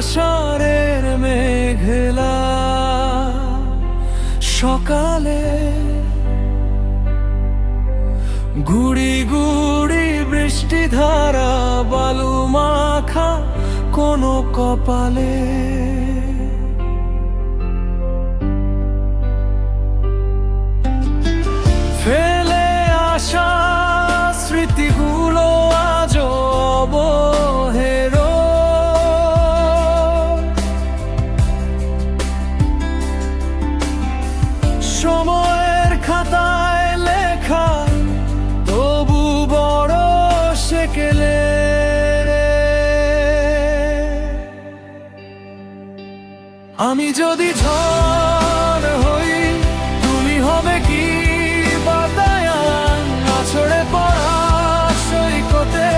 আষাঢ়ের মেঘলা সকালে গুড়ি গুড়ি বৃষ্টি ধারা বালু মাখা কোনো কপালে ফেলে আসা স্মৃতিগুলো আজও অবহেরো সময়ের খাতায় লেখা তবু বড় সেকেলে আমি যদি ঝড় হই তুমি হবে কি বাতায়ন আছড়ে পড়া সৈকতে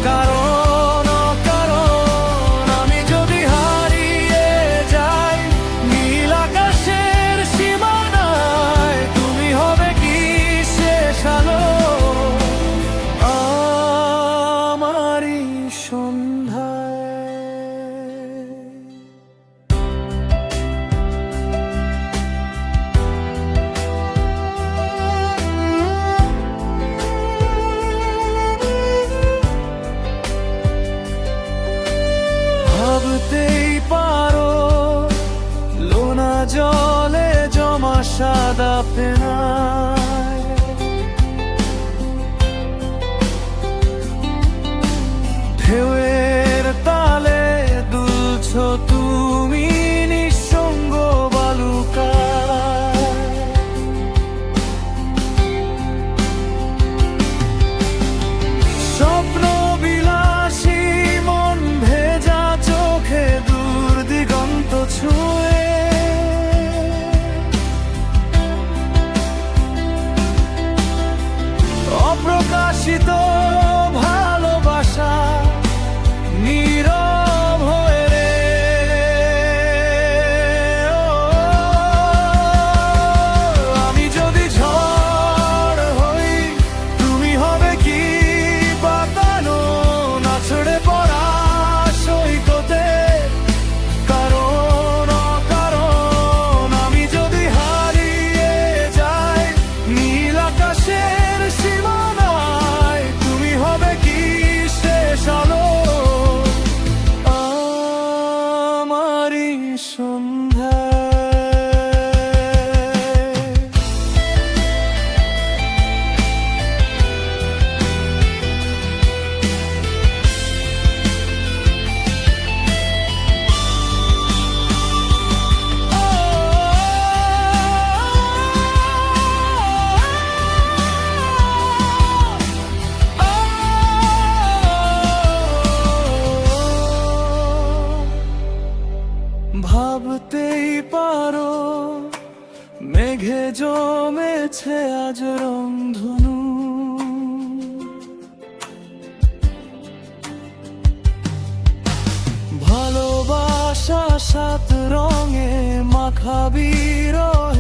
কারণ অকারণ আমি যদি হারিয়ে যাই নীল আকাশের সীমানায় তুমি হবে কি শেষ আলো আমারই সন্ধ্যায়। ভাবতেই পারো লোনা জলে জমা সাদা ফেনায় ঢেউয়ের তালে দুলছো তুমি নিঃসঙ্গ বালুকায় স্বপ্ন বিলাসী মন ভেজা চোখে দূর দিগন্ত ছুঁয়ে অপ্রকাশিত ভালোবাসা নীরব হয়ে রে আমি যদি ঝড় হই তুমি হবে কি বাতানো নাছড়ে পড়া সৈকতে কারণ অকারণ আমি যদি হারিয়ে যাই নীল আকাশের সীমানায় তুমি হবে কি শেষ আলো আমারই সন্ধ্যায়। ভাবতেই পারো মেঘে জমেছে আজ রংধনু ভালোবাসা সাত রঙে মাখা বিরহে